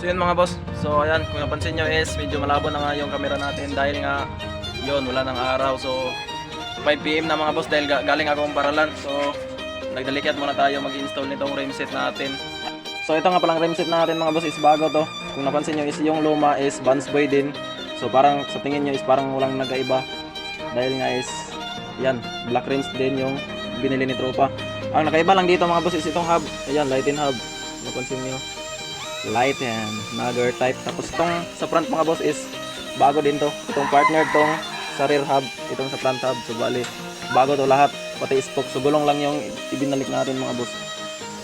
So yun mga boss, so ayan, kung napansin nyo is medyo malabo na nga yung camera natin dahil nga yun, wala ng araw. So 5 PM na mga boss dahil galing akong paralan. So nagdalikat muna tayo mag-install nitong rim set natin. So ito nga palang rim set natin mga boss is bago to. Kung napansin nyo is yung luma is Vans Boy din. So parang sa tingin nyo is parang walang nagkaiba dahil nga is yan, black rims din yung binili ni tropa. Ang nakaiba lang dito mga boss is itong hub. Ayan, lighten hub. Napansin nyo, lighten, nugger type. Tapos itong sa front mga boss is bago din to. Itong partner tong sa rear hub, itong sa front hub. So bali, bago to lahat, pati spoke. So gulong lang yung ibinalik natin mga boss.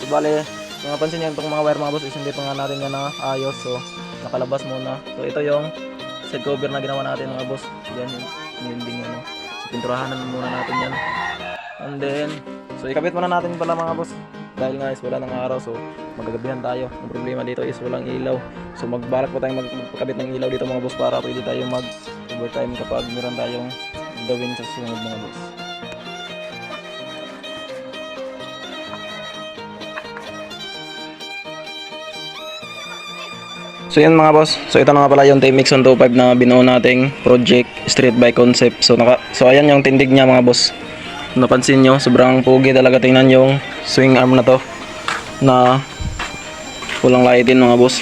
So bali, kung napansin nyo itong mga wire mga boss is hindi pa nga natin yan na ayos. So nakalabas muna. So ito yung set cover na ginawa natin mga boss. Yan yung din ano. So pinturahan na muna natin yan. And then, so ikabit muna natin pala mga boss. Dahil nga is wala ng araw, so magagabihan tayo. Ang problema dito is walang ilaw. So magbalak pa tayong magpakabit ng ilaw dito mga boss para pwede tayo mag overtime kapag meron tayong gawin sa sunod mga boss. So yan mga boss, so ito na nga pala yung TMX 125 na binuo nating project street bike concept. So ayan yung tindig niya mga boss. Kung napansin nyo, sobrang pogi talaga. Tingnan yung swing arm na to na walang lightin mga boss.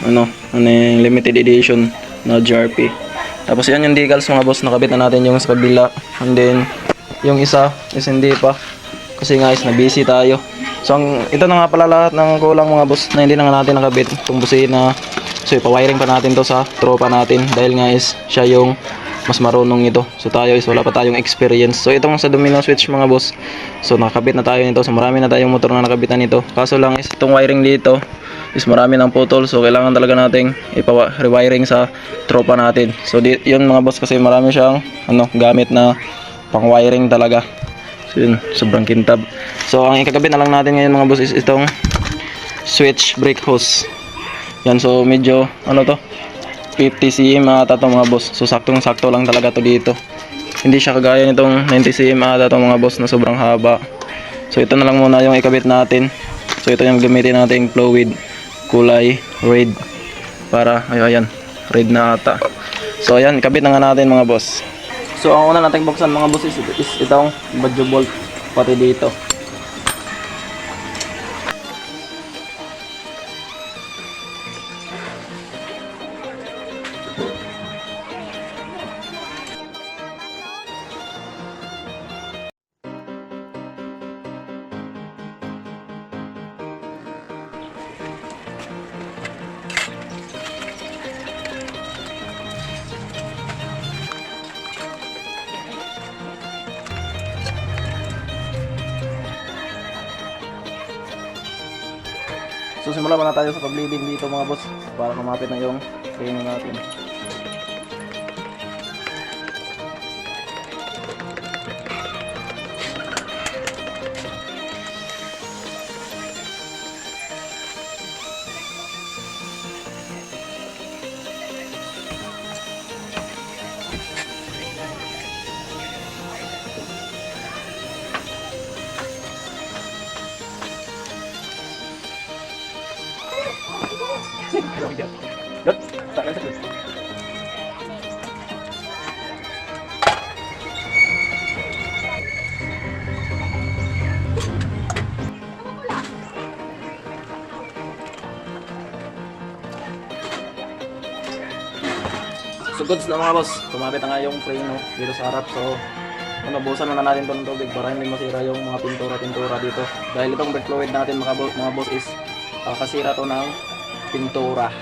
Ano yung limited edition na GRP. Tapos yan yung decals mga boss, nakabit na natin yung sa kabila. And then yung isa is hindi pa kasi nga is na busy tayo. So ito na nga pala lahat ng kulang mga boss na hindi na nga natin nakabit. Itong busina, so ipa-wiring pa natin to sa tropa natin dahil nga is siya yung mas marunong ito. So tayo is wala pa tayong experience. So itong sa domino switch mga boss, so nakakabit na tayo nito. So marami na tayong motor na nakabitan nito. Kaso lang is itong wiring dito is marami ng putol. So kailangan talaga nating ipa-rewiring sa tropa natin. So yun mga boss kasi marami siyang gamit na pang wiring talaga. So yun, sobrang kintab. So ang ikakabit na lang natin ngayon mga boss is itong switch brake hose. Yan, so medyo 50 cm ata to mga boss. So saktong sakto lang talaga to dito. Hindi siya kagaya nitong 90 cm ata to mga boss na sobrang haba. So ito na lang muna yung ikabit natin. So ito yung gamitin nating fluid kulay red para ayan, red na ata. So ayan, ikabit na nga natin mga boss. So ang una nating buksan mga boss is itong badge bolt pati dito. So simula muna tayo sa pag-bleeding dito mga boss para kumapit na yung frame natin. Good. Takay sa good. So goods na mga boss, kumapit na nga yung frame dito sa harap. So nabusan na natin ito ng tubig para hindi masira yung mga pintura dito. Dahil itong brake fluid natin mga boss is kasira to ng pintura.